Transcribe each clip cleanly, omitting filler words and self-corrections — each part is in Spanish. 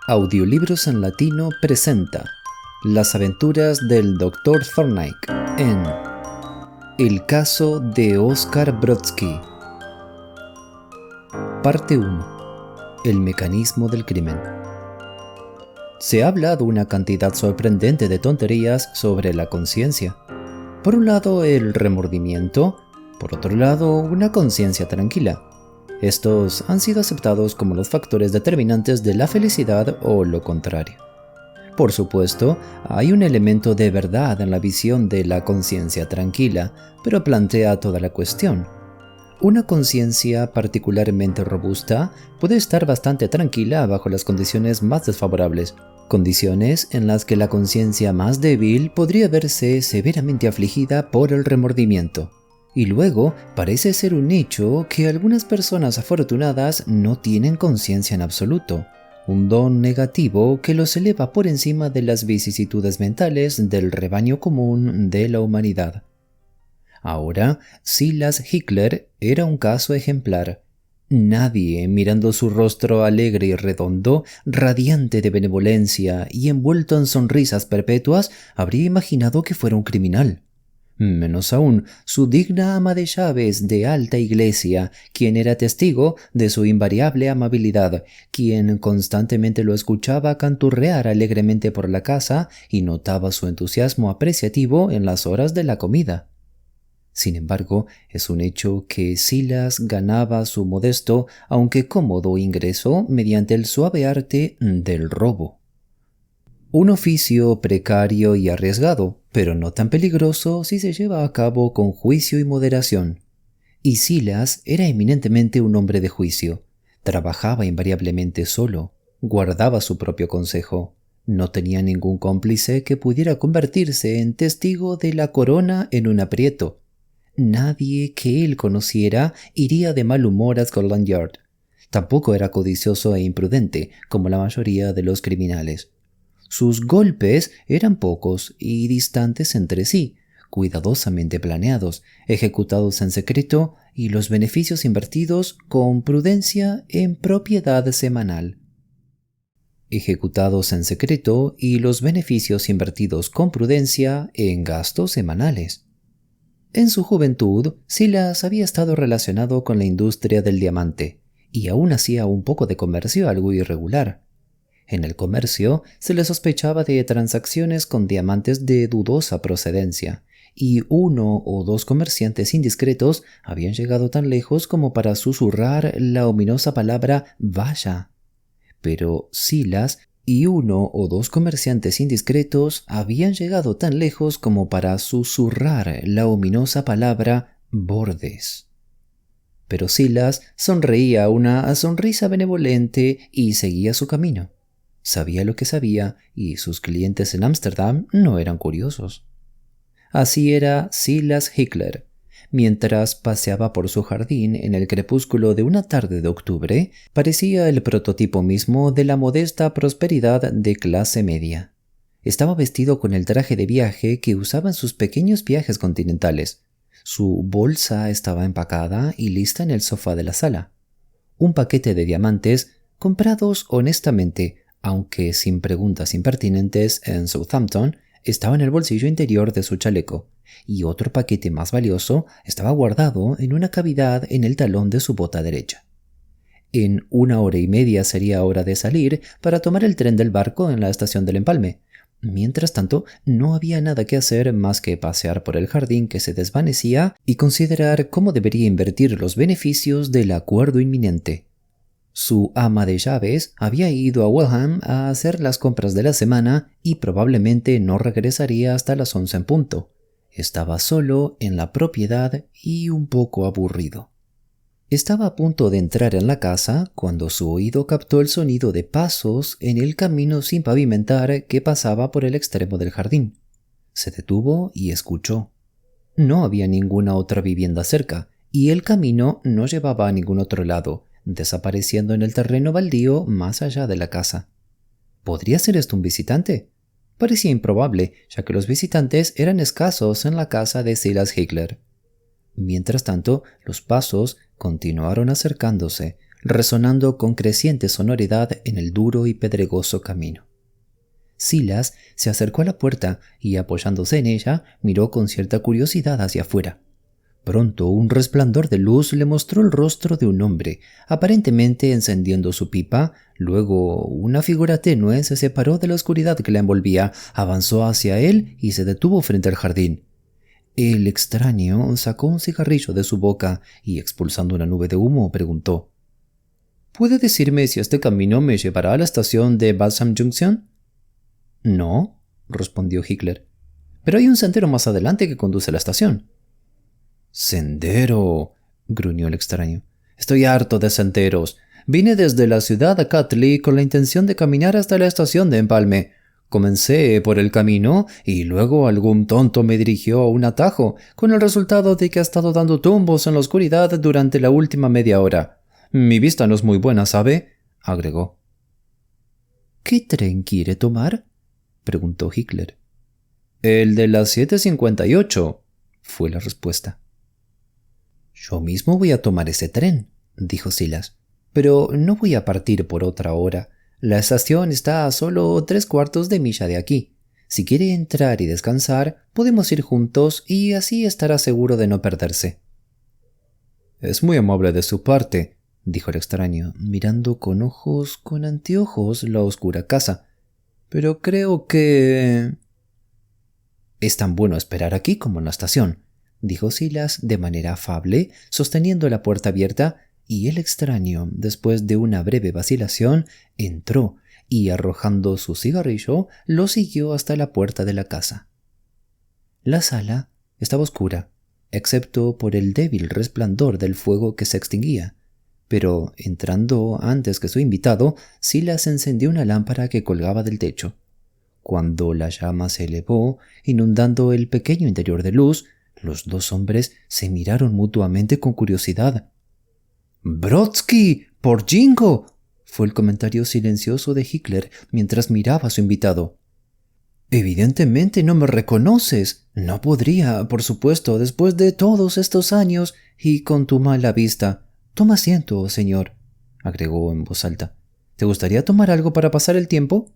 Audiolibros en Latino presenta Las aventuras del Dr. Thorndyke en El caso de Oscar Brodsky. Parte 1. El mecanismo del crimen. Se ha hablado una cantidad sorprendente de tonterías sobre la conciencia. Por un lado, el remordimiento, por otro lado, una conciencia tranquila. Estos han sido aceptados como los factores determinantes de la felicidad o lo contrario. Por supuesto, hay un elemento de verdad en la visión de la conciencia tranquila, pero plantea toda la cuestión. Una conciencia particularmente robusta puede estar bastante tranquila bajo las condiciones más desfavorables, condiciones en las que la conciencia más débil podría verse severamente afligida por el remordimiento. Y luego, parece ser un hecho que algunas personas afortunadas no tienen conciencia en absoluto, un don negativo que los eleva por encima de las vicisitudes mentales del rebaño común de la humanidad. Ahora, Silas Hickler era un caso ejemplar. Nadie, mirando su rostro alegre y redondo, radiante de benevolencia y envuelto en sonrisas perpetuas, habría imaginado que fuera un criminal. Menos aún su digna ama de llaves de alta iglesia, quien era testigo de su invariable amabilidad, quien constantemente lo escuchaba canturrear alegremente por la casa y notaba su entusiasmo apreciativo en las horas de la comida. Sin embargo, es un hecho que Silas ganaba su modesto, aunque cómodo ingreso mediante el suave arte del robo. Un oficio precario y arriesgado, pero no tan peligroso si se lleva a cabo con juicio y moderación. Y Silas era eminentemente un hombre de juicio. Trabajaba invariablemente solo, guardaba su propio consejo. No tenía ningún cómplice que pudiera convertirse en testigo de la corona en un aprieto. Nadie que él conociera iría de mal humor a Scotland Yard. Tampoco era codicioso e imprudente, como la mayoría de los criminales. Sus golpes eran pocos y distantes entre sí, cuidadosamente planeados, ejecutados en secreto y los beneficios invertidos con prudencia en propiedad semanal. Ejecutados en secreto y los beneficios invertidos con prudencia en gastos semanales. En su juventud, Silas había estado relacionado con la industria del diamante y aún hacía un poco de comercio algo irregular. En el comercio se le sospechaba de transacciones con diamantes de dudosa procedencia, y uno o dos comerciantes indiscretos habían llegado tan lejos como para susurrar la ominosa palabra «vaya». Pero Silas y uno o dos comerciantes indiscretos habían llegado tan lejos como para susurrar la ominosa palabra «bordes». Pero Silas sonreía una sonrisa benevolente y seguía su camino. Sabía lo que sabía y sus clientes en Ámsterdam no eran curiosos. Así era Silas Hickler. Mientras paseaba por su jardín en el crepúsculo de una tarde de octubre, parecía el prototipo mismo de la modesta prosperidad de clase media. Estaba vestido con el traje de viaje que usaba en sus pequeños viajes continentales. Su bolsa estaba empacada y lista en el sofá de la sala. Un paquete de diamantes, comprados honestamente, aunque sin preguntas impertinentes en Southampton, estaba en el bolsillo interior de su chaleco, y otro paquete más valioso estaba guardado en una cavidad en el talón de su bota derecha. En 1 hora y media sería hora de salir para tomar el tren del barco en la estación del Empalme. Mientras tanto, no había nada que hacer más que pasear por el jardín que se desvanecía y considerar cómo debería invertir los beneficios del acuerdo inminente. Su ama de llaves había ido a Welham a hacer las compras de la semana y probablemente no regresaría hasta las 11 en punto. Estaba solo en la propiedad y un poco aburrido. Estaba a punto de entrar en la casa cuando su oído captó el sonido de pasos en el camino sin pavimentar que pasaba por el extremo del jardín. Se detuvo y escuchó. No había ninguna otra vivienda cerca y el camino no llevaba a ningún otro lado, desapareciendo en el terreno baldío más allá de la casa. ¿Podría ser esto un visitante? Parecía improbable, ya que los visitantes eran escasos en la casa de Silas Hickler. Mientras tanto, los pasos continuaron acercándose, resonando con creciente sonoridad en el duro y pedregoso camino. Silas se acercó a la puerta y, apoyándose en ella, miró con cierta curiosidad hacia afuera. Pronto un resplandor de luz le mostró el rostro de un hombre, aparentemente encendiendo su pipa. Luego una figura tenue se separó de la oscuridad que la envolvía, avanzó hacia él y se detuvo frente al jardín. El extraño sacó un cigarrillo de su boca y, expulsando una nube de humo, preguntó: ¿Puede decirme si este camino me llevará a la estación de Balsam Junction? No, respondió Hickler, pero hay un sendero más adelante que conduce a la estación. —¿Sendero? —gruñó el extraño. —Estoy harto de senderos. Vine desde la ciudad de Cutley con la intención de caminar hasta la estación de Empalme. Comencé por el camino y luego algún tonto me dirigió a un atajo, con el resultado de que ha estado dando tumbos en la oscuridad durante la última media hora. Mi vista no es muy buena, ¿sabe? —agregó. —¿Qué tren quiere tomar? —preguntó Hickler. —El de las 7:58, fue la respuesta. —Yo mismo voy a tomar ese tren —dijo Silas—, pero no voy a partir por otra hora. La estación está a solo 3/4 de milla de aquí. Si quiere entrar y descansar, podemos ir juntos y así estará seguro de no perderse. —Es muy amable de su parte —dijo el extraño, mirando con anteojos la oscura casa—, pero creo que... —Es tan bueno esperar aquí como en la estación —dijo Silas de manera afable, sosteniendo la puerta abierta, y el extraño, después de una breve vacilación, entró y, arrojando su cigarrillo, lo siguió hasta la puerta de la casa. La sala estaba oscura, excepto por el débil resplandor del fuego que se extinguía, pero entrando antes que su invitado, Silas encendió una lámpara que colgaba del techo. Cuando la llama se elevó, inundando el pequeño interior de luz, los dos hombres se miraron mutuamente con curiosidad. —¡Brodsky! ¡Por Jingo! —fue el comentario silencioso de Hickler mientras miraba a su invitado. —Evidentemente no me reconoces. No podría, por supuesto, después de todos estos años y con tu mala vista. Toma asiento, señor —agregó en voz alta—. ¿Te gustaría tomar algo para pasar el tiempo?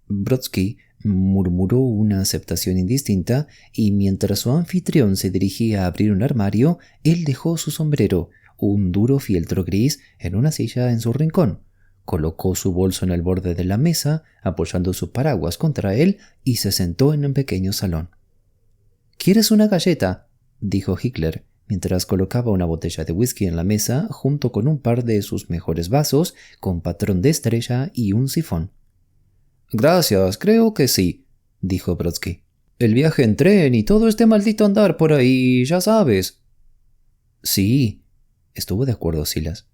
Brodsky murmuró una aceptación indistinta y mientras su anfitrión se dirigía a abrir un armario, él dejó su sombrero, un duro fieltro gris, en una silla en su rincón, colocó su bolso en el borde de la mesa, apoyando su paraguas contra él, y se sentó en un pequeño salón. —¿Quieres una galleta? —dijo Hickler, mientras colocaba una botella de whisky en la mesa junto con un par de sus mejores vasos con patrón de estrella y un sifón. —Gracias, creo que sí —dijo Brodsky—. El viaje en tren y todo este maldito andar por ahí, ya sabes. —Sí —estuvo de acuerdo Silas—.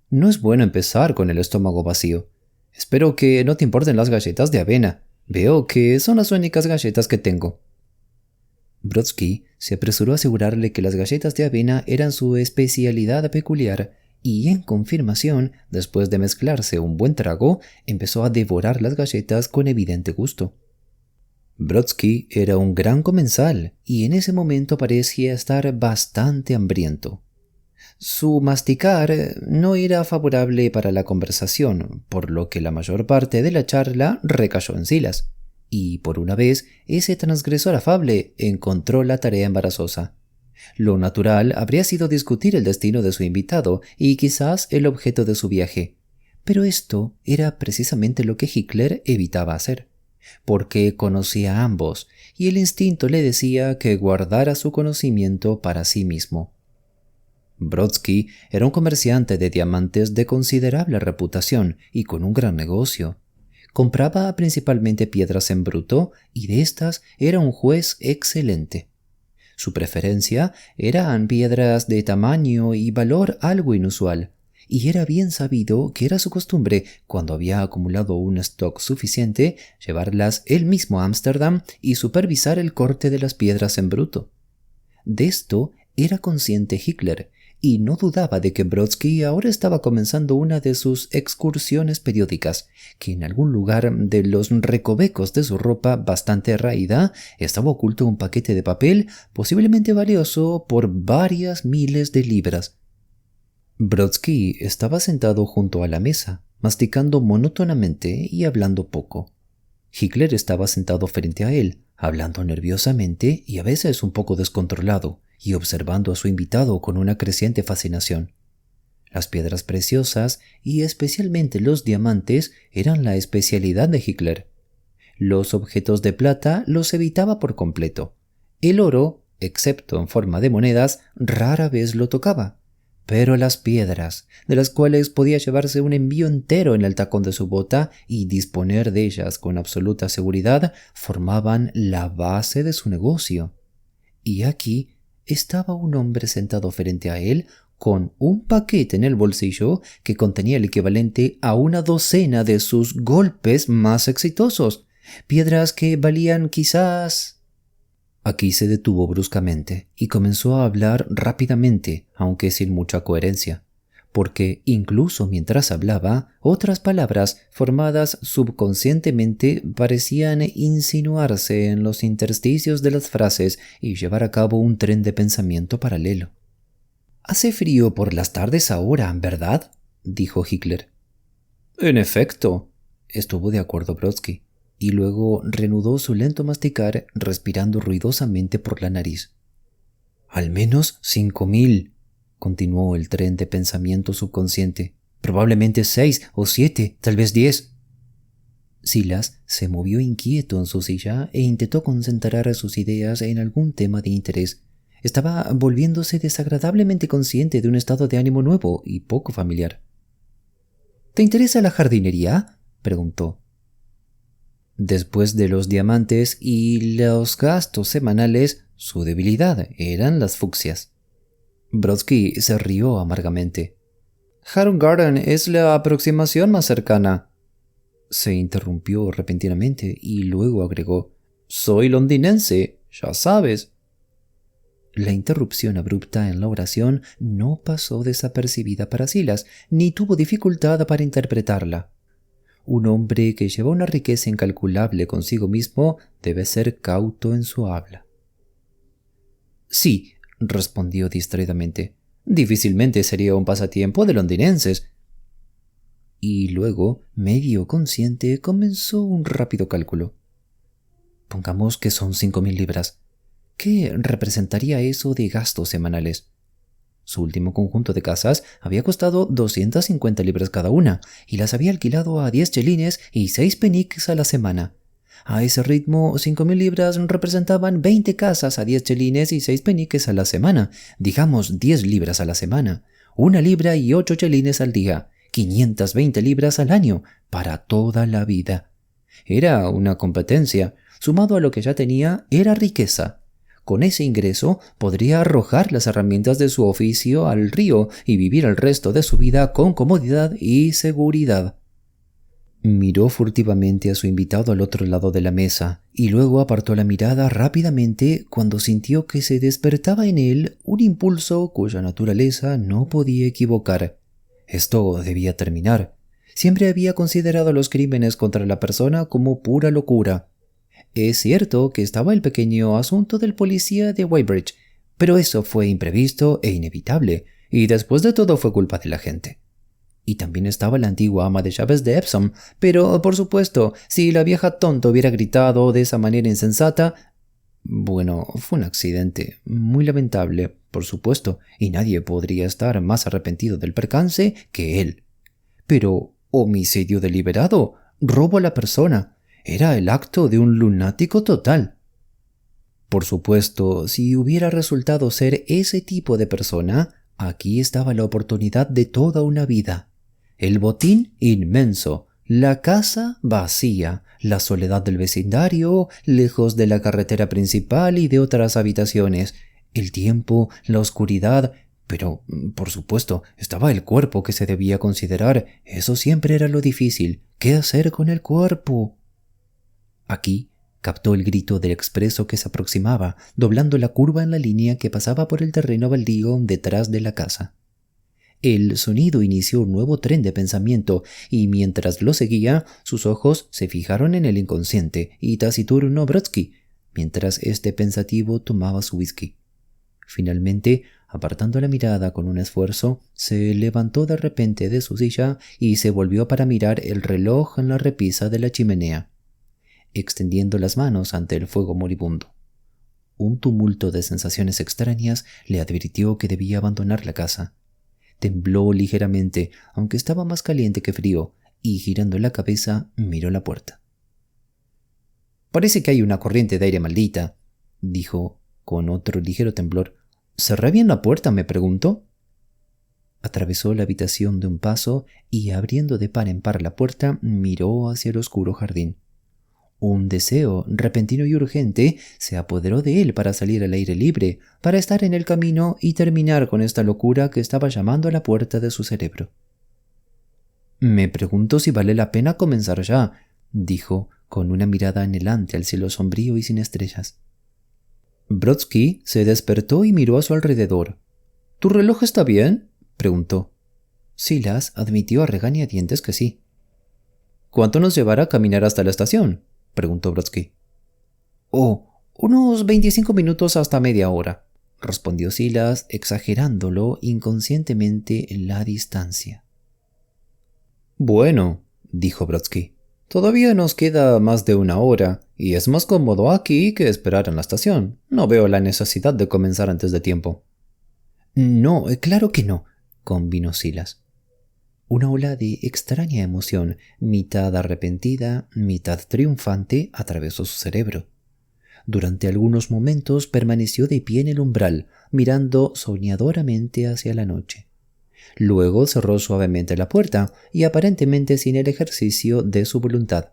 No es bueno empezar con el estómago vacío. Espero que no te importen las galletas de avena. Veo que son las únicas galletas que tengo. Brodsky se apresuró a asegurarle que las galletas de avena eran su especialidad peculiar y, en confirmación, después de mezclarse un buen trago, empezó a devorar las galletas con evidente gusto. Brodsky era un gran comensal y en ese momento parecía estar bastante hambriento. Su masticar no era favorable para la conversación, por lo que la mayor parte de la charla recayó en Silas, y por una vez ese transgresor afable encontró la tarea embarazosa. Lo natural habría sido discutir el destino de su invitado y quizás el objeto de su viaje, pero esto era precisamente lo que Hickler evitaba hacer, porque conocía a ambos y el instinto le decía que guardara su conocimiento para sí mismo. Brodsky era un comerciante de diamantes de considerable reputación y con un gran negocio. Compraba principalmente piedras en bruto y de estas era un juez excelente. Su preferencia eran piedras de tamaño y valor algo inusual, y era bien sabido que era su costumbre, cuando había acumulado un stock suficiente, llevarlas él mismo a Ámsterdam y supervisar el corte de las piedras en bruto. De esto era consciente Hickler, y no dudaba de que Brodsky ahora estaba comenzando una de sus excursiones periódicas, que en algún lugar de los recovecos de su ropa bastante raída estaba oculto un paquete de papel posiblemente valioso por varias miles de libras. Brodsky estaba sentado junto a la mesa, masticando monótonamente y hablando poco. Hitler estaba sentado frente a él, hablando nerviosamente y a veces un poco descontrolado, y observando a su invitado con una creciente fascinación. Las piedras preciosas, y especialmente los diamantes, eran la especialidad de Hitler. Los objetos de plata los evitaba por completo. El oro, excepto en forma de monedas, rara vez lo tocaba. Pero las piedras, de las cuales podía llevarse un envío entero en el tacón de su bota y disponer de ellas con absoluta seguridad, formaban la base de su negocio. Y aquí estaba un hombre sentado frente a él con un paquete en el bolsillo que contenía el equivalente a una docena de sus golpes más exitosos, piedras que valían quizás... Aquí se detuvo bruscamente y comenzó a hablar rápidamente, aunque sin mucha coherencia, porque incluso mientras hablaba, otras palabras formadas subconscientemente parecían insinuarse en los intersticios de las frases y llevar a cabo un tren de pensamiento paralelo. «Hace frío por las tardes ahora, ¿verdad?», dijo Hitler. «En efecto», estuvo de acuerdo Brodsky, y luego reanudó su lento masticar, respirando ruidosamente por la nariz. «Al menos 5.000», continuó el tren de pensamiento subconsciente. «Probablemente 6 o 7, tal vez 10». Silas se movió inquieto en su silla e intentó concentrar sus ideas en algún tema de interés. Estaba volviéndose desagradablemente consciente de un estado de ánimo nuevo y poco familiar. «¿Te interesa la jardinería?», preguntó. Después de los diamantes y los gastos semanales, su debilidad eran las fucsias. Brodsky se rió amargamente. «Harun Garden es la aproximación más cercana», se interrumpió repentinamente y luego agregó. «Soy londinense, ya sabes». La interrupción abrupta en la oración no pasó desapercibida para Silas, ni tuvo dificultad para interpretarla. Un hombre que lleva una riqueza incalculable consigo mismo debe ser cauto en su habla. «Sí», respondió distraídamente. «Difícilmente sería un pasatiempo de londinenses». Y luego, medio consciente, comenzó un rápido cálculo. «Pongamos que son 5.000 libras. ¿Qué representaría eso de gastos semanales?» Su último conjunto de casas había costado 250 libras cada una, y las había alquilado a 10 chelines y 6 peniques a la semana. A ese ritmo, 5.000 libras representaban 20 casas a 10 chelines y 6 peniques a la semana, digamos 10 libras a la semana, 1 libra y 8 chelines al día, 520 libras al año, para toda la vida. Era una competencia. Sumado a lo que ya tenía, era riqueza. Con ese ingreso podría arrojar las herramientas de su oficio al río y vivir el resto de su vida con comodidad y seguridad. Miró furtivamente a su invitado al otro lado de la mesa y luego apartó la mirada rápidamente cuando sintió que se despertaba en él un impulso cuya naturaleza no podía equivocar. Esto debía terminar. Siempre había considerado los crímenes contra la persona como pura locura. Es cierto que estaba el pequeño asunto del policía de Weybridge, pero eso fue imprevisto e inevitable, y después de todo fue culpa de la gente. Y también estaba la antigua ama de llaves de Epsom, pero, por supuesto, si la vieja tonta hubiera gritado de esa manera insensata... Bueno, fue un accidente, muy lamentable, por supuesto, y nadie podría estar más arrepentido del percance que él. Pero homicidio deliberado, robo a la persona... Era el acto de un lunático total. Por supuesto, si hubiera resultado ser ese tipo de persona, aquí estaba la oportunidad de toda una vida. El botín inmenso, la casa vacía, la soledad del vecindario, lejos de la carretera principal y de otras habitaciones, el tiempo, la oscuridad, pero, por supuesto, estaba el cuerpo que se debía considerar. Eso siempre era lo difícil. ¿Qué hacer con el cuerpo? Aquí captó el grito del expreso que se aproximaba, doblando la curva en la línea que pasaba por el terreno baldío detrás de la casa. El sonido inició un nuevo tren de pensamiento, y mientras lo seguía, sus ojos se fijaron en el inconsciente y taciturno Brodsky, mientras este pensativo tomaba su whisky. Finalmente, apartando la mirada con un esfuerzo, se levantó de repente de su silla y se volvió para mirar el reloj en la repisa de la chimenea, extendiendo las manos ante el fuego moribundo. Un tumulto de sensaciones extrañas le advirtió que debía abandonar la casa. Tembló ligeramente, aunque estaba más caliente que frío, y girando la cabeza miró la puerta. «Parece que hay una corriente de aire maldita», dijo con otro ligero temblor. «¿Cerré bien la puerta?», me preguntó. Atravesó la habitación de un paso y, abriendo de par en par la puerta, miró hacia el oscuro jardín. Un deseo repentino y urgente se apoderó de él para salir al aire libre, para estar en el camino y terminar con esta locura que estaba llamando a la puerta de su cerebro. «Me pregunto si vale la pena comenzar ya», dijo, con una mirada anhelante al cielo sombrío y sin estrellas. Brodsky se despertó y miró a su alrededor. «¿Tu reloj está bien?», preguntó. Silas admitió a regañadientes que sí. «¿Cuánto nos llevará a caminar hasta la estación?», preguntó Brodsky. «Oh, unos 25 minutos hasta media hora», respondió Silas, exagerándolo inconscientemente la distancia. «Bueno», dijo Brodsky, «todavía nos queda más de una hora, y es más cómodo aquí que esperar en la estación. No veo la necesidad de comenzar antes de tiempo». «No, claro que no», convino Silas. Una ola de extraña emoción, mitad arrepentida, mitad triunfante, atravesó su cerebro. Durante algunos momentos permaneció de pie en el umbral, mirando soñadoramente hacia la noche. Luego cerró suavemente la puerta y aparentemente sin el ejercicio de su voluntad.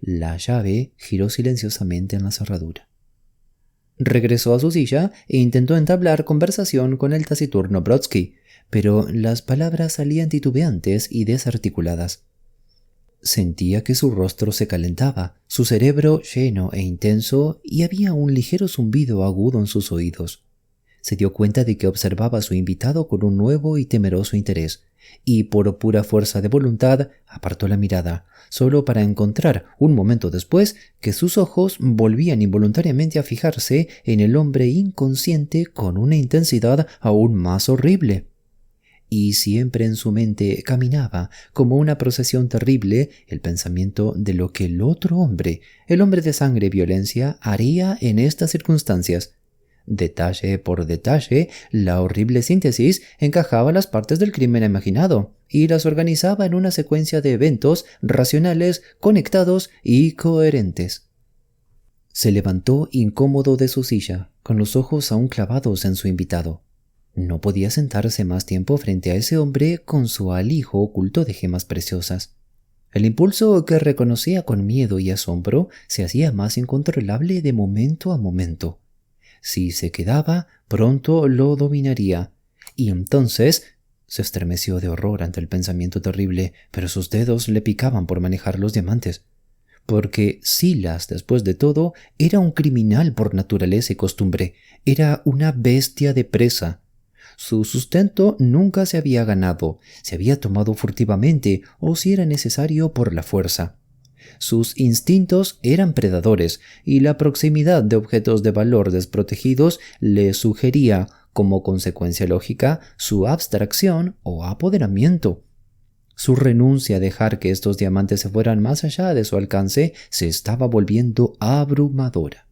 La llave giró silenciosamente en la cerradura. Regresó a su silla e intentó entablar conversación con el taciturno Brodsky, pero las palabras salían titubeantes y desarticuladas. Sentía que su rostro se calentaba, su cerebro lleno e intenso, y había un ligero zumbido agudo en sus oídos. Se dio cuenta de que observaba a su invitado con un nuevo y temeroso interés, y por pura fuerza de voluntad apartó la mirada, solo para encontrar, un momento después, que sus ojos volvían involuntariamente a fijarse en el hombre inconsciente con una intensidad aún más horrible. Y siempre en su mente caminaba, como una procesión terrible, el pensamiento de lo que el otro hombre, el hombre de sangre y violencia, haría en estas circunstancias. Detalle por detalle, la horrible síntesis encajaba las partes del crimen imaginado y las organizaba en una secuencia de eventos racionales, conectados y coherentes. Se levantó incómodo de su silla, con los ojos aún clavados en su invitado. No podía sentarse más tiempo frente a ese hombre con su alijo oculto de gemas preciosas. El impulso que reconocía con miedo y asombro se hacía más incontrolable de momento a momento. Si se quedaba, pronto lo dominaría, y entonces se estremeció de horror ante el pensamiento terrible, pero sus dedos le picaban por manejar los diamantes. Porque Silas, después de todo, era un criminal por naturaleza y costumbre, era una bestia de presa. Su sustento nunca se había ganado, se había tomado furtivamente o, si era necesario, por la fuerza. Sus instintos eran predadores y la proximidad de objetos de valor desprotegidos le sugería, como consecuencia lógica, su abstracción o apoderamiento. Su renuncia a dejar que estos diamantes se fueran más allá de su alcance se estaba volviendo abrumadora.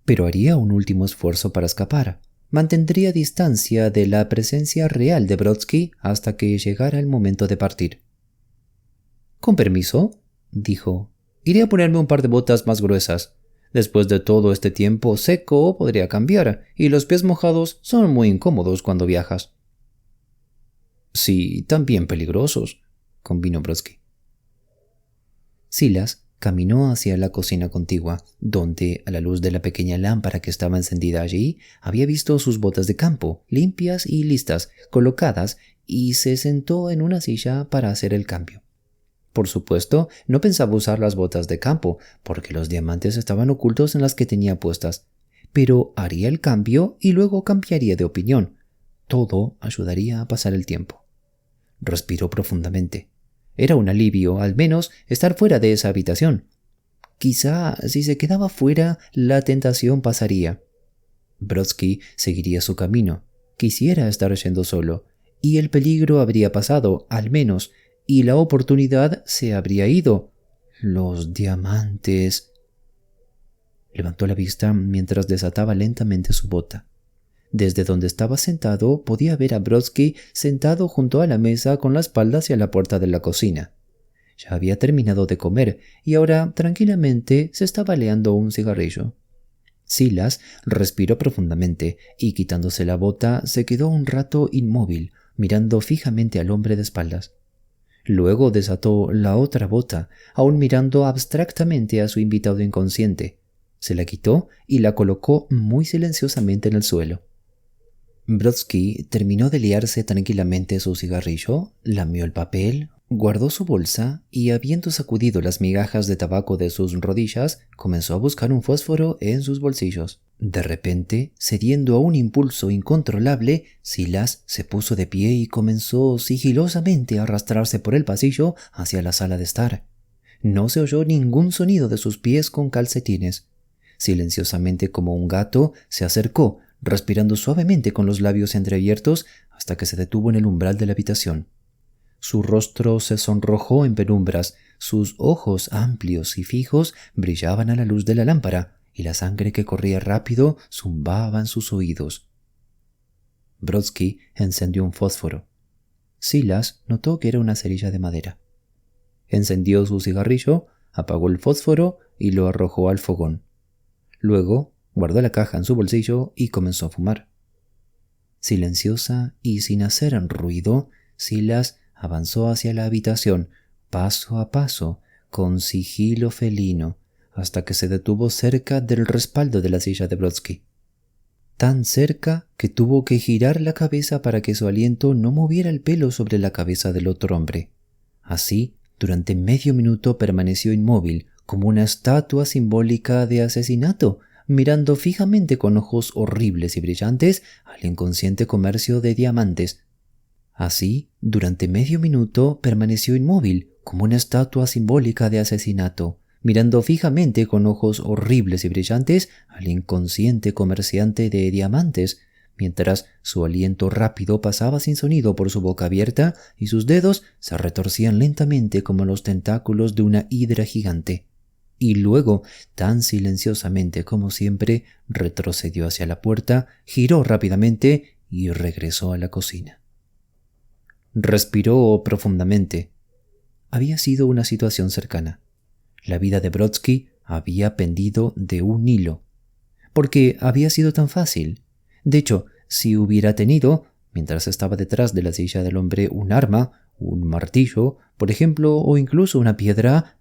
Pero haría un último esfuerzo para escapar. Mantendría distancia de la presencia real de Brodsky hasta que llegara el momento de partir. «Con permiso», dijo, «iré a ponerme un par de botas más gruesas. Después de todo este tiempo seco podría cambiar, y los pies mojados son muy incómodos cuando viajas». «Sí, también peligrosos», convino Brodsky. Silas caminó hacia la cocina contigua, donde, a la luz de la pequeña lámpara que estaba encendida allí, había visto sus botas de campo, limpias y listas, colocadas, y se sentó en una silla para hacer el cambio. Por supuesto, no pensaba usar las botas de campo, porque los diamantes estaban ocultos en las que tenía puestas, pero haría el cambio y luego cambiaría de opinión. Todo ayudaría a pasar el tiempo. Respiró profundamente. Era un alivio, al menos, estar fuera de esa habitación. Quizá, si se quedaba fuera, la tentación pasaría. Brodsky seguiría su camino, quisiera estar yendo solo, y el peligro habría pasado, al menos, y la oportunidad se habría ido. Los diamantes. Levantó la vista mientras desataba lentamente su bota. Desde donde estaba sentado podía ver a Brodsky sentado junto a la mesa con la espalda hacia la puerta de la cocina. Ya había terminado de comer y ahora tranquilamente se estaba aleando un cigarrillo. Silas respiró profundamente y quitándose la bota se quedó un rato inmóvil, mirando fijamente al hombre de espaldas. Luego desató la otra bota, aún mirando abstractamente a su invitado inconsciente. Se la quitó y la colocó muy silenciosamente en el suelo. Brodsky terminó de liarse tranquilamente su cigarrillo, lamió el papel, guardó su bolsa y, habiendo sacudido las migajas de tabaco de sus rodillas, comenzó a buscar un fósforo en sus bolsillos. De repente, cediendo a un impulso incontrolable, Silas se puso de pie y comenzó sigilosamente a arrastrarse por el pasillo hacia la sala de estar. No se oyó ningún sonido de sus pies con calcetines. Silenciosamente como un gato, se acercó, respirando suavemente con los labios entreabiertos hasta que se detuvo en el umbral de la habitación. Su rostro se sonrojó en penumbras, sus ojos amplios y fijos brillaban a la luz de la lámpara y la sangre que corría rápido zumbaba en sus oídos. Brodsky encendió un fósforo. Silas notó que era una cerilla de madera. Encendió su cigarrillo, apagó el fósforo y lo arrojó al fogón. Luego guardó la caja en su bolsillo y comenzó a fumar. Silenciosa y sin hacer ruido, Silas avanzó hacia la habitación, paso a paso, con sigilo felino, hasta que se detuvo cerca del respaldo de la silla de Brodsky. Tan cerca que tuvo que girar la cabeza para que su aliento no moviera el pelo sobre la cabeza del otro hombre. Así, durante medio minuto permaneció inmóvil, como una estatua simbólica de asesinato, mirando fijamente con ojos horribles y brillantes al inconsciente comercio de diamantes. Así, durante medio minuto permaneció inmóvil, como una estatua simbólica de asesinato, mirando fijamente con ojos horribles y brillantes al inconsciente comerciante de diamantes, mientras su aliento rápido pasaba sin sonido por su boca abierta y sus dedos se retorcían lentamente como los tentáculos de una hidra gigante. Y luego, tan silenciosamente como siempre, retrocedió hacia la puerta, giró rápidamente y regresó a la cocina. Respiró profundamente. Había sido una situación cercana. La vida de Brodsky había pendido de un hilo. Porque había sido tan fácil. De hecho, si hubiera tenido, mientras estaba detrás de la silla del hombre, un arma, un martillo, por ejemplo, o incluso una piedra.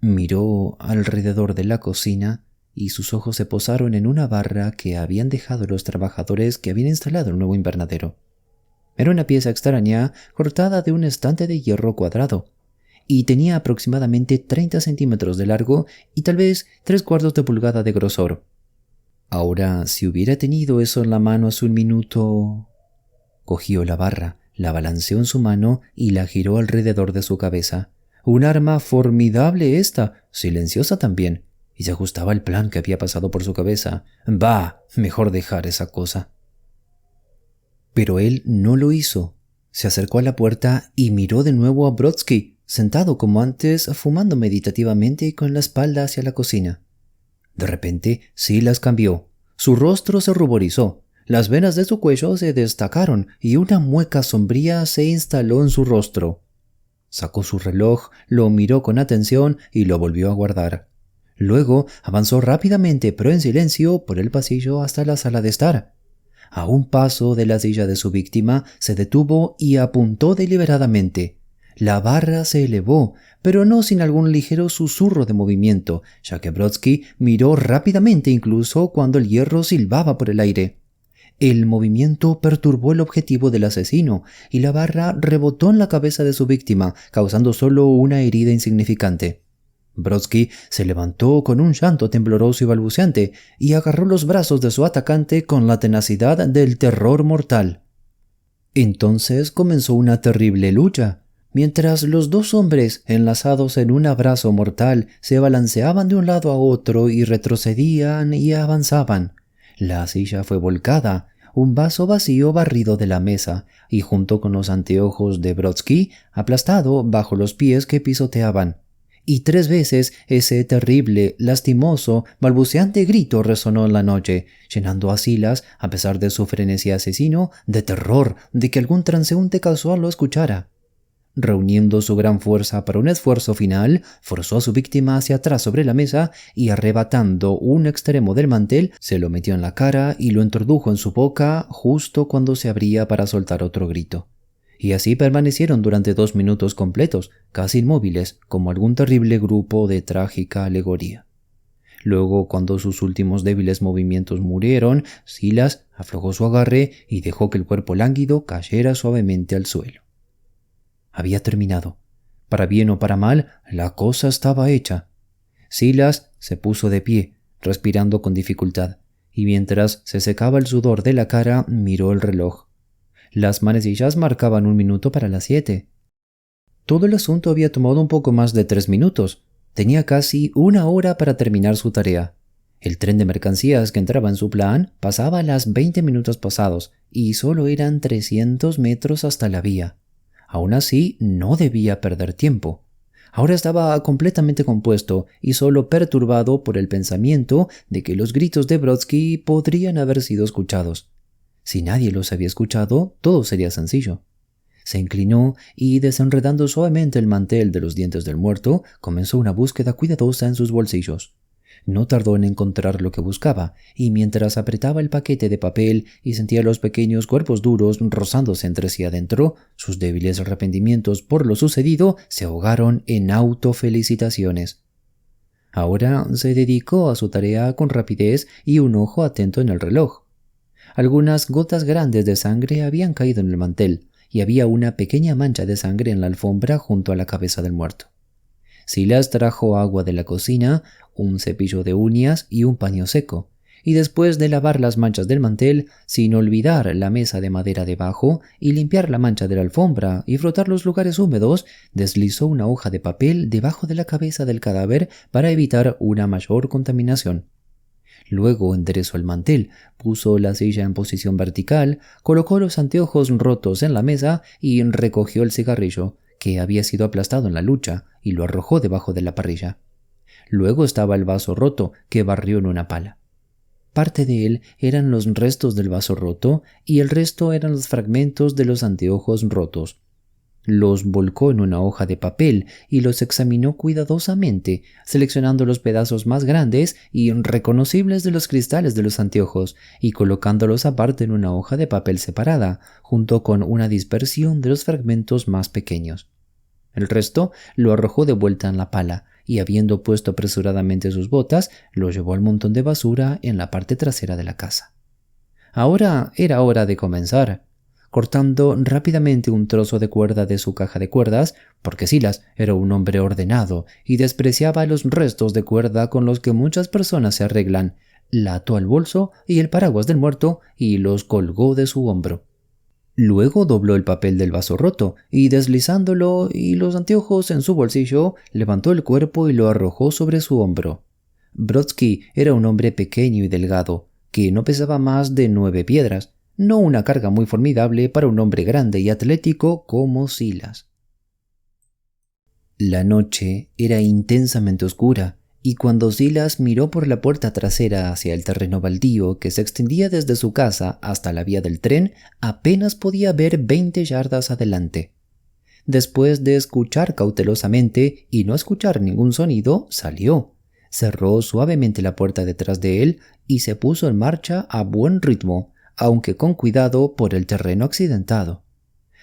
Miró alrededor de la cocina y sus ojos se posaron en una barra que habían dejado los trabajadores que habían instalado el nuevo invernadero. Era una pieza extraña cortada de un estante de hierro cuadrado y tenía aproximadamente 30 centímetros de largo y tal vez 3/4 de pulgada de grosor. Ahora, si hubiera tenido eso en la mano hace un minuto... Cogió la barra, la balanceó en su mano y la giró alrededor de su cabeza. Un arma formidable esta, silenciosa también, y se ajustaba al plan que había pasado por su cabeza. Bah, mejor dejar esa cosa. Pero él no lo hizo. Se acercó a la puerta y miró de nuevo a Brodsky, sentado como antes, fumando meditativamente y con la espalda hacia la cocina. De repente, Silas cambió. Su rostro se ruborizó, las venas de su cuello se destacaron y una mueca sombría se instaló en su rostro. Sacó su reloj, lo miró con atención y lo volvió a guardar. Luego avanzó rápidamente, pero en silencio, por el pasillo hasta la sala de estar. A un paso de la silla de su víctima, se detuvo y apuntó deliberadamente. La barra se elevó, pero no sin algún ligero susurro de movimiento, ya que Brodsky miró rápidamente incluso cuando el hierro silbaba por el aire. El movimiento perturbó el objetivo del asesino y la barra rebotó en la cabeza de su víctima, causando solo una herida insignificante. Brodsky se levantó con un llanto tembloroso y balbuceante y agarró los brazos de su atacante con la tenacidad del terror mortal. Entonces comenzó una terrible lucha. Mientras los dos hombres, enlazados en un abrazo mortal, se balanceaban de un lado a otro y retrocedían y avanzaban. La silla fue volcada, un vaso vacío barrido de la mesa y junto con los anteojos de Brodsky aplastado bajo los pies que pisoteaban. Y 3 veces ese terrible, lastimoso, balbuceante grito resonó en la noche, llenando a Silas, a pesar de su frenesí asesino, de terror de que algún transeúnte casual lo escuchara. Reuniendo su gran fuerza para un esfuerzo final, forzó a su víctima hacia atrás sobre la mesa y arrebatando un extremo del mantel, se lo metió en la cara y lo introdujo en su boca justo cuando se abría para soltar otro grito. Y así permanecieron durante 2 minutos completos, casi inmóviles, como algún terrible grupo de trágica alegoría. Luego, cuando sus últimos débiles movimientos murieron, Silas aflojó su agarre y dejó que el cuerpo lánguido cayera suavemente al suelo. Había terminado. Para bien o para mal, la cosa estaba hecha. Silas se puso de pie, respirando con dificultad, y mientras se secaba el sudor de la cara, miró el reloj. Las manecillas marcaban 1 minuto para las 7. Todo el asunto había tomado un poco más de 3 minutos. Tenía casi 1 hora para terminar su tarea. El tren de mercancías que entraba en su plan pasaba a las 20 minutos pasados, y solo eran 300 metros hasta la vía. Aún así, no debía perder tiempo. Ahora estaba completamente compuesto y solo perturbado por el pensamiento de que los gritos de Brodsky podrían haber sido escuchados. Si nadie los había escuchado, todo sería sencillo. Se inclinó y, desenredando suavemente el mantel de los dientes del muerto, comenzó una búsqueda cuidadosa en sus bolsillos. No tardó en encontrar lo que buscaba, y mientras apretaba el paquete de papel y sentía los pequeños cuerpos duros rozándose entre sí adentro, sus débiles arrepentimientos por lo sucedido se ahogaron en autofelicitaciones. Ahora se dedicó a su tarea con rapidez y un ojo atento en el reloj. Algunas gotas grandes de sangre habían caído en el mantel, y había una pequeña mancha de sangre en la alfombra junto a la cabeza del muerto. Silas trajo agua de la cocina, un cepillo de uñas y un paño seco, y después de lavar las manchas del mantel, sin olvidar la mesa de madera debajo, y limpiar la mancha de la alfombra y frotar los lugares húmedos, deslizó una hoja de papel debajo de la cabeza del cadáver para evitar una mayor contaminación. Luego enderezó el mantel, puso la silla en posición vertical, colocó los anteojos rotos en la mesa y recogió el cigarrillo, que había sido aplastado en la lucha, y lo arrojó debajo de la parrilla. Luego estaba el vaso roto, que barrió en una pala. Parte de él eran los restos del vaso roto y el resto eran los fragmentos de los anteojos rotos. Los volcó en una hoja de papel y los examinó cuidadosamente, seleccionando los pedazos más grandes y reconocibles de los cristales de los anteojos y colocándolos aparte en una hoja de papel separada, junto con una dispersión de los fragmentos más pequeños. El resto lo arrojó de vuelta en la pala y, habiendo puesto apresuradamente sus botas, lo llevó al montón de basura en la parte trasera de la casa. Ahora era hora de comenzar. Cortando rápidamente un trozo de cuerda de su caja de cuerdas, porque Silas era un hombre ordenado y despreciaba los restos de cuerda con los que muchas personas se arreglan, la ató al bolso y el paraguas del muerto y los colgó de su hombro. Luego dobló el papel del vaso roto y, deslizándolo y los anteojos en su bolsillo, levantó el cuerpo y lo arrojó sobre su hombro. Brodsky era un hombre pequeño y delgado, que no pesaba más de 9 piedras, no una carga muy formidable para un hombre grande y atlético como Silas. La noche era intensamente oscura, y cuando Silas miró por la puerta trasera hacia el terreno baldío que se extendía desde su casa hasta la vía del tren, apenas podía ver 20 yardas adelante. Después de escuchar cautelosamente y no escuchar ningún sonido, salió, cerró suavemente la puerta detrás de él y se puso en marcha a buen ritmo, aunque con cuidado por el terreno accidentado.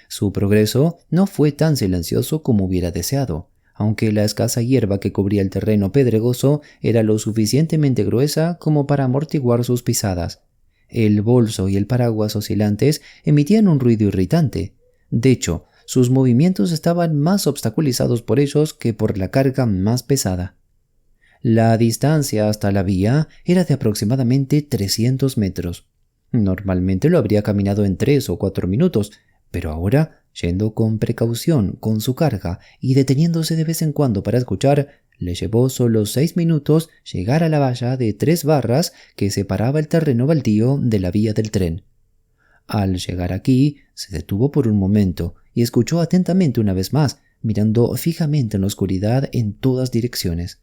Su progreso no fue tan silencioso como hubiera deseado, aunque la escasa hierba que cubría el terreno pedregoso era lo suficientemente gruesa como para amortiguar sus pisadas. El bolso y el paraguas oscilantes emitían un ruido irritante. De hecho, sus movimientos estaban más obstaculizados por ellos que por la carga más pesada. La distancia hasta la vía era de aproximadamente 300 metros. Normalmente lo habría caminado en 3 o 4 minutos, pero ahora Yendo con precaución con su carga y deteniéndose de vez en cuando para escuchar, le llevó solo 6 minutos llegar a la valla de 3 barras que separaba el terreno baldío de la vía del tren. Al llegar aquí, se detuvo por un momento y escuchó atentamente una vez más, mirando fijamente en la oscuridad en todas direcciones.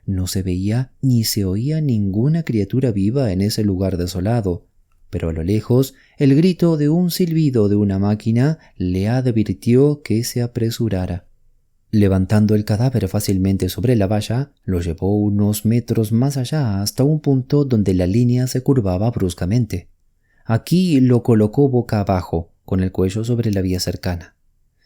No se veía ni se oía ninguna criatura viva en ese lugar desolado, pero a lo lejos el grito de un silbido de una máquina le advirtió que se apresurara. Levantando el cadáver fácilmente sobre la valla, lo llevó unos metros más allá hasta un punto donde la línea se curvaba bruscamente. Aquí lo colocó boca abajo, con el cuello sobre la vía cercana.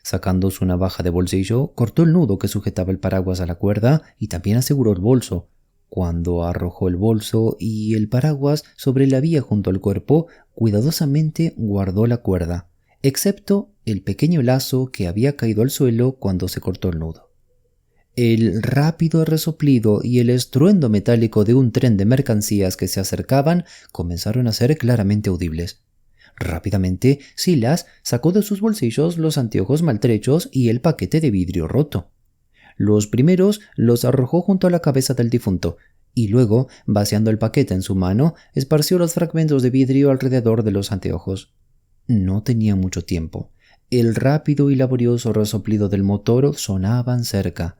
Sacando su navaja de bolsillo, cortó el nudo que sujetaba el paraguas a la cuerda y también aseguró el bolso. Cuando arrojó el bolso y el paraguas sobre la vía junto al cuerpo, cuidadosamente guardó la cuerda, excepto el pequeño lazo que había caído al suelo cuando se cortó el nudo. El rápido resoplido y el estruendo metálico de un tren de mercancías que se acercaban comenzaron a ser claramente audibles. Rápidamente, Silas sacó de sus bolsillos los anteojos maltrechos y el paquete de vidrio roto. Los primeros los arrojó junto a la cabeza del difunto, y luego, vaciando el paquete en su mano, esparció los fragmentos de vidrio alrededor de los anteojos. No tenía mucho tiempo. El rápido y laborioso resoplido del motor sonaban cerca.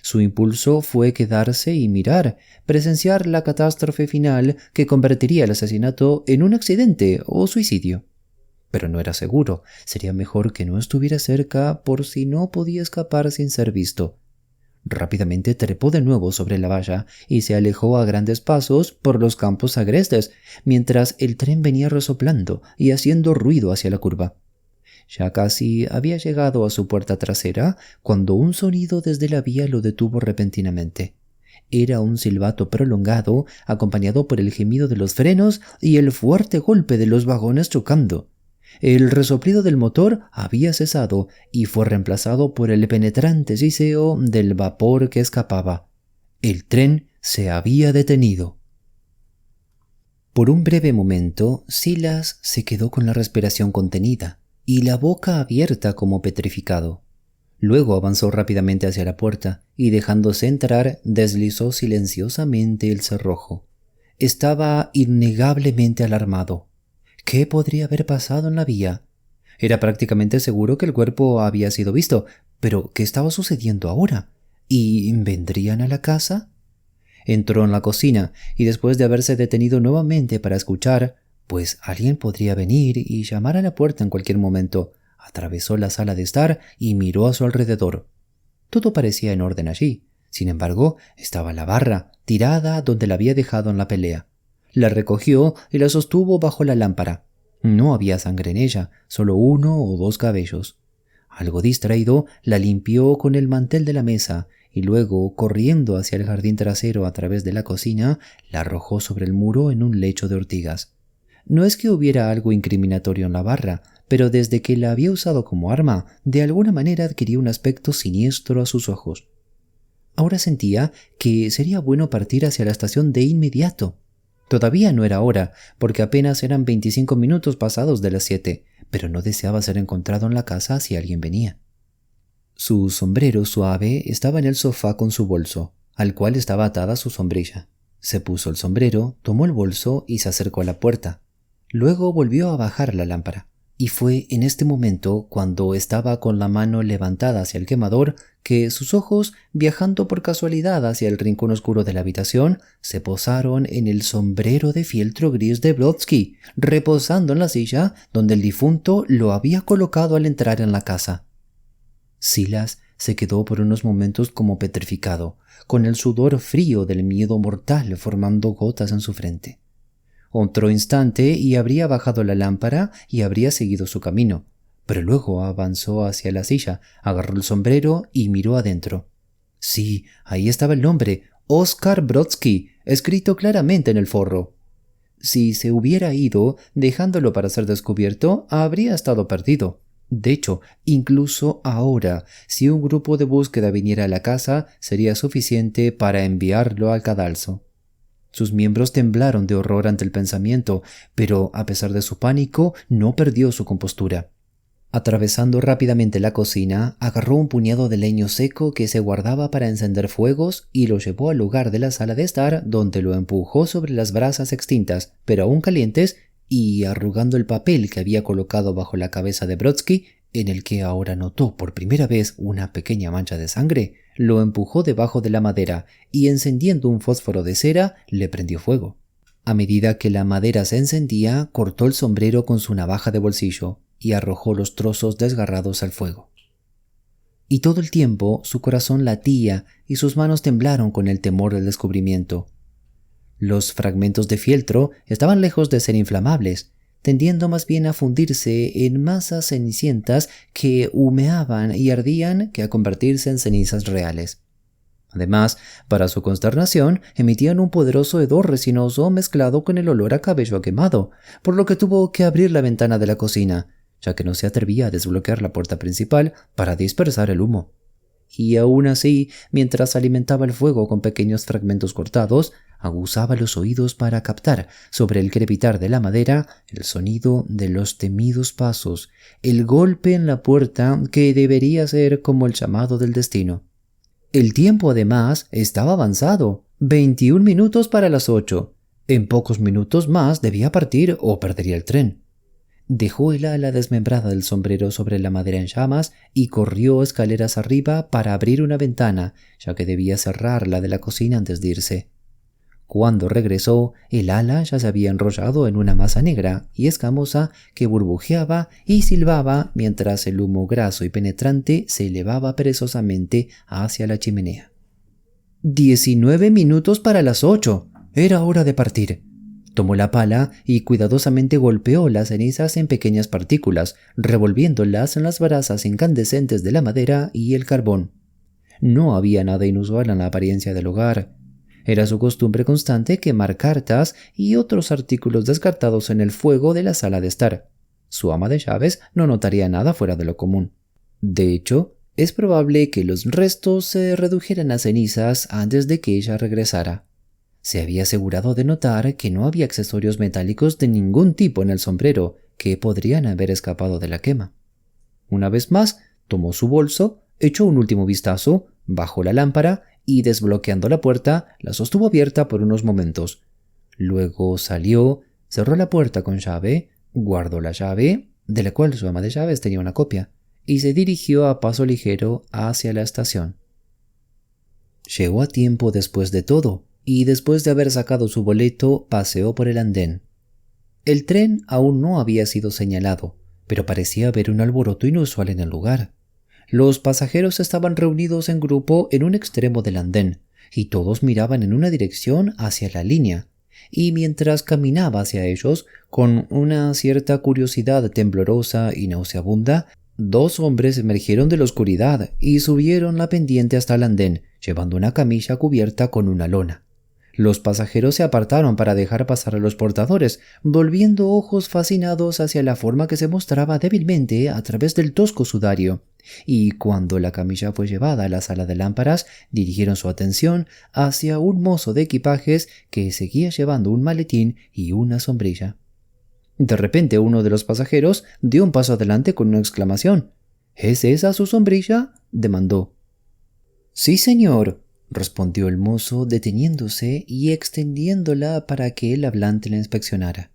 Su impulso fue quedarse y mirar, presenciar la catástrofe final que convertiría el asesinato en un accidente o suicidio. Pero no era seguro. Sería mejor que no estuviera cerca por si no podía escapar sin ser visto. Rápidamente trepó de nuevo sobre la valla y se alejó a grandes pasos por los campos agrestes, mientras el tren venía resoplando y haciendo ruido hacia la curva. Ya casi había llegado a su puerta trasera cuando un sonido desde la vía lo detuvo repentinamente. Era un silbato prolongado, acompañado por el gemido de los frenos y el fuerte golpe de los vagones chocando. El resoplido del motor había cesado y fue reemplazado por el penetrante siseo del vapor que escapaba. El tren se había detenido. Por un breve momento, Silas se quedó con la respiración contenida y la boca abierta como petrificado. Luego avanzó rápidamente hacia la puerta y, dejándose entrar, deslizó silenciosamente el cerrojo. Estaba innegablemente alarmado. ¿Qué podría haber pasado en la vía? Era prácticamente seguro que el cuerpo había sido visto, pero ¿qué estaba sucediendo ahora? ¿Y vendrían a la casa? Entró en la cocina y, después de haberse detenido nuevamente para escuchar, pues alguien podría venir y llamar a la puerta en cualquier momento, atravesó la sala de estar y miró a su alrededor. Todo parecía en orden allí. Sin embargo, estaba la barra, tirada donde la había dejado en la pelea. La recogió y la sostuvo bajo la lámpara. No había sangre en ella, solo 1 o 2 cabellos. Algo distraído, la limpió con el mantel de la mesa y luego, corriendo hacia el jardín trasero a través de la cocina, la arrojó sobre el muro en un lecho de ortigas. No es que hubiera algo incriminatorio en la barra, pero desde que la había usado como arma, de alguna manera adquirió un aspecto siniestro a sus ojos. Ahora sentía que sería bueno partir hacia la estación de inmediato. Todavía no era hora, porque apenas eran 25 minutos pasados de las 7, pero no deseaba ser encontrado en la casa si alguien venía. Su sombrero suave estaba en el sofá con su bolso, al cual estaba atada su sombrilla. Se puso el sombrero, tomó el bolso y se acercó a la puerta. Luego volvió a bajar la lámpara, y fue en este momento, cuando estaba con la mano levantada hacia el quemador, que sus ojos, viajando por casualidad hacia el rincón oscuro de la habitación, se posaron en el sombrero de fieltro gris de Brodsky, reposando en la silla donde el difunto lo había colocado al entrar en la casa. Silas se quedó por unos momentos como petrificado, con el sudor frío del miedo mortal formando gotas en su frente. Otro instante y habría bajado la lámpara y habría seguido su camino, pero luego avanzó hacia la silla, agarró el sombrero y miró adentro. Sí, ahí estaba el nombre, Oscar Brodsky, escrito claramente en el forro. Si se hubiera ido, dejándolo para ser descubierto, habría estado perdido. De hecho, incluso ahora, si un grupo de búsqueda viniera a la casa, sería suficiente para enviarlo al cadalso. Sus miembros temblaron de horror ante el pensamiento, pero a pesar de su pánico, no perdió su compostura. Atravesando rápidamente la cocina, agarró un puñado de leño seco que se guardaba para encender fuegos y lo llevó al lugar de la sala de estar, donde lo empujó sobre las brasas extintas, pero aún calientes, y arrugando el papel que había colocado bajo la cabeza de Brodsky, en el que ahora notó por primera vez una pequeña mancha de sangre, lo empujó debajo de la madera y, encendiendo un fósforo de cera, le prendió fuego. A medida que la madera se encendía, cortó el sombrero con su navaja de bolsillo y arrojó los trozos desgarrados al fuego. Y todo el tiempo su corazón latía y sus manos temblaron con el temor del descubrimiento. Los fragmentos de fieltro estaban lejos de ser inflamables, tendiendo más bien a fundirse en masas cenicientas que humeaban y ardían que a convertirse en cenizas reales. Además, para su consternación, emitían un poderoso hedor resinoso mezclado con el olor a cabello quemado, por lo que tuvo que abrir la ventana de la cocina, ya que no se atrevía a desbloquear la puerta principal para dispersar el humo. Y aún así, mientras alimentaba el fuego con pequeños fragmentos cortados, aguzaba los oídos para captar, sobre el crepitar de la madera, el sonido de los temidos pasos, el golpe en la puerta que debería ser como el llamado del destino. El tiempo, además, estaba avanzado, 21 minutos para las 8. En pocos minutos más debía partir o perdería el tren. Dejó el ala desmembrada del sombrero sobre la madera en llamas y corrió escaleras arriba para abrir una ventana, ya que debía cerrar la de la cocina antes de irse. Cuando regresó, el ala ya se había enrollado en una masa negra y escamosa que burbujeaba y silbaba mientras el humo graso y penetrante se elevaba perezosamente hacia la chimenea. 19 minutos para las 8. Era hora de partir. Tomó la pala y cuidadosamente golpeó las cenizas en pequeñas partículas, revolviéndolas en las brasas incandescentes de la madera y el carbón. No había nada inusual en la apariencia del hogar. Era su costumbre constante quemar cartas y otros artículos descartados en el fuego de la sala de estar. Su ama de llaves no notaría nada fuera de lo común. De hecho, es probable que los restos se redujeran a cenizas antes de que ella regresara. Se había asegurado de notar que no había accesorios metálicos de ningún tipo en el sombrero que podrían haber escapado de la quema. Una vez más, tomó su bolso, echó un último vistazo, bajó la lámpara y, desbloqueando la puerta, la sostuvo abierta por unos momentos. Luego salió, cerró la puerta con llave, guardó la llave, de la cual su ama de llaves tenía una copia, y se dirigió a paso ligero hacia la estación. Llegó a tiempo después de todo, y después de haber sacado su boleto, paseó por el andén. El tren aún no había sido señalado, pero parecía haber un alboroto inusual en el lugar. Los pasajeros estaban reunidos en grupo en un extremo del andén, y todos miraban en una dirección hacia la línea, y mientras caminaba hacia ellos, con una cierta curiosidad temblorosa y nauseabunda, 2 hombres emergieron de la oscuridad y subieron la pendiente hasta el andén, llevando una camilla cubierta con una lona. Los pasajeros se apartaron para dejar pasar a los portadores, volviendo ojos fascinados hacia la forma que se mostraba débilmente a través del tosco sudario, y cuando la camilla fue llevada a la sala de lámparas, dirigieron su atención hacia un mozo de equipajes que seguía llevando un maletín y una sombrilla. De repente uno de los pasajeros dio un paso adelante con una exclamación. ¿Es esa su sombrilla?, demandó. «Sí, señor», respondió el mozo, deteniéndose y extendiéndola para que el hablante la inspeccionara.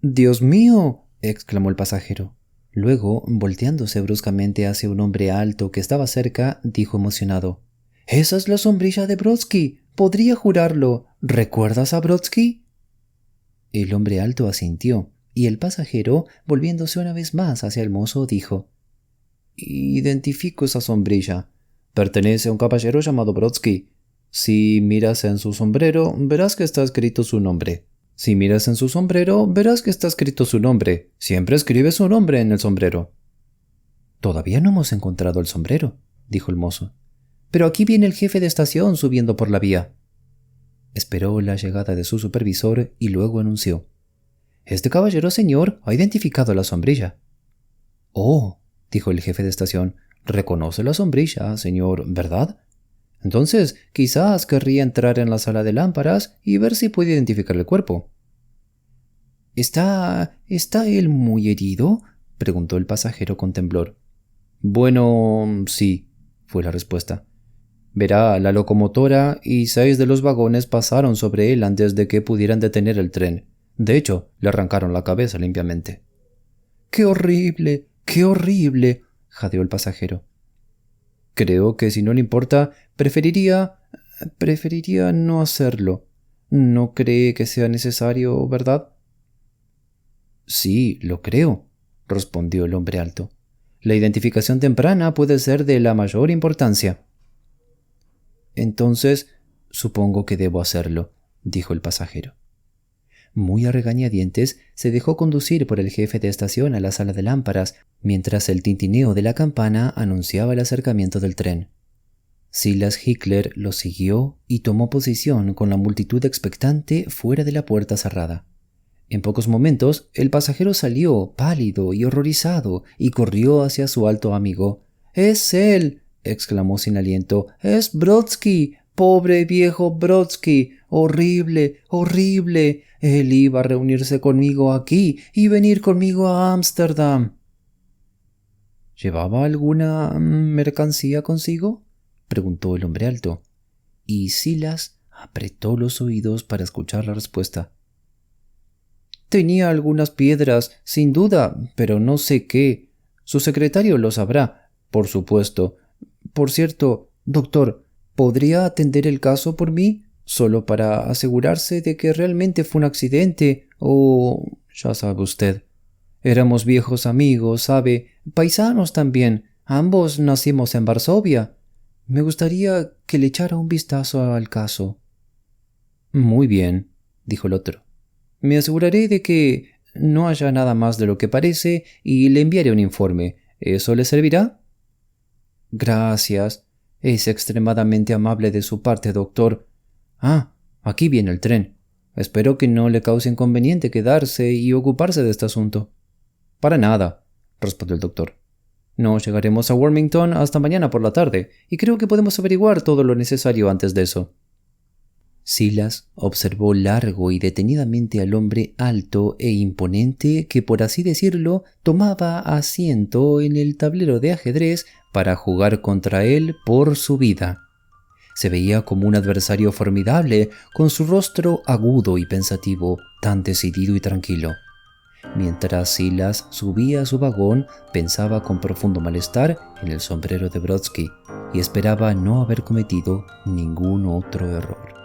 «¡Dios mío!», exclamó el pasajero. Luego, volteándose bruscamente hacia un hombre alto que estaba cerca, dijo emocionado: «¡Esa es la sombrilla de Brodsky! ¡Podría jurarlo! ¿Recuerdas a Brodsky?». El hombre alto asintió, y el pasajero, volviéndose una vez más hacia el mozo, dijo: «Identifico esa sombrilla. Pertenece a un caballero llamado Brodsky. Si miras en su sombrero, verás que está escrito su nombre. Si miras en su sombrero, verás que está escrito su nombre. Siempre escribe su nombre en el sombrero». «Todavía no hemos encontrado el sombrero», dijo el mozo. «Pero aquí viene el jefe de estación subiendo por la vía». Esperó la llegada de su supervisor y luego anunció: «Este caballero, señor, ha identificado la sombrilla». «Oh», dijo el jefe de estación, «reconoce la sombrilla, señor, ¿verdad? Entonces, quizás querría entrar en la sala de lámparas y ver si puede identificar el cuerpo». ¿Está él muy herido?», preguntó el pasajero con temblor. Bueno, sí, fue la respuesta. Verá, la locomotora y 6 de los vagones pasaron sobre él antes de que pudieran detener el tren. De hecho, le arrancaron la cabeza limpiamente. ¡Qué horrible! ¡Qué horrible!, jadeó el pasajero. Creo que si no le importa, preferiría no hacerlo. ¿No cree que sea necesario, verdad? Sí, lo creo, respondió el hombre alto. La identificación temprana puede ser de la mayor importancia. Entonces, supongo que debo hacerlo, dijo el pasajero. Muy a regañadientes, se dejó conducir por el jefe de estación a la sala de lámparas, mientras el tintineo de la campana anunciaba el acercamiento del tren. Silas Hickler lo siguió y tomó posición con la multitud expectante fuera de la puerta cerrada. En pocos momentos, el pasajero salió, pálido y horrorizado, y corrió hacia su alto amigo. «¡Es él!», exclamó sin aliento. «¡Es Brodsky! ¡Pobre viejo Brodsky! ¡Horrible! ¡Horrible! Él iba a reunirse conmigo aquí y venir conmigo a Ámsterdam». «¿Llevaba alguna mercancía consigo?», preguntó el hombre alto, y Silas apretó los oídos para escuchar la respuesta. «Tenía algunas piedras, sin duda, pero no sé qué. Su secretario lo sabrá, por supuesto. Por cierto, doctor, ¿podría atender el caso por mí? Solo para asegurarse de que realmente fue un accidente o... ya sabe usted. Éramos viejos amigos, sabe, paisanos también. Ambos nacimos en Varsovia. Me gustaría que le echara un vistazo al caso». «Muy bien», dijo el otro. «Me aseguraré de que no haya nada más de lo que parece y le enviaré un informe. ¿Eso le servirá?» «Gracias. Es extremadamente amable de su parte, doctor. Ah, aquí viene el tren. Espero que no le cause inconveniente quedarse y ocuparse de este asunto». «Para nada», respondió el doctor. «No llegaremos a Wilmington hasta mañana por la tarde, y creo que podemos averiguar todo lo necesario antes de eso». Silas observó largo y detenidamente al hombre alto e imponente que, por así decirlo, tomaba asiento en el tablero de ajedrez para jugar contra él por su vida. Se veía como un adversario formidable, con su rostro agudo y pensativo, tan decidido y tranquilo. Mientras Silas subía a su vagón, pensaba con profundo malestar en el sombrero de Brodsky y esperaba no haber cometido ningún otro error.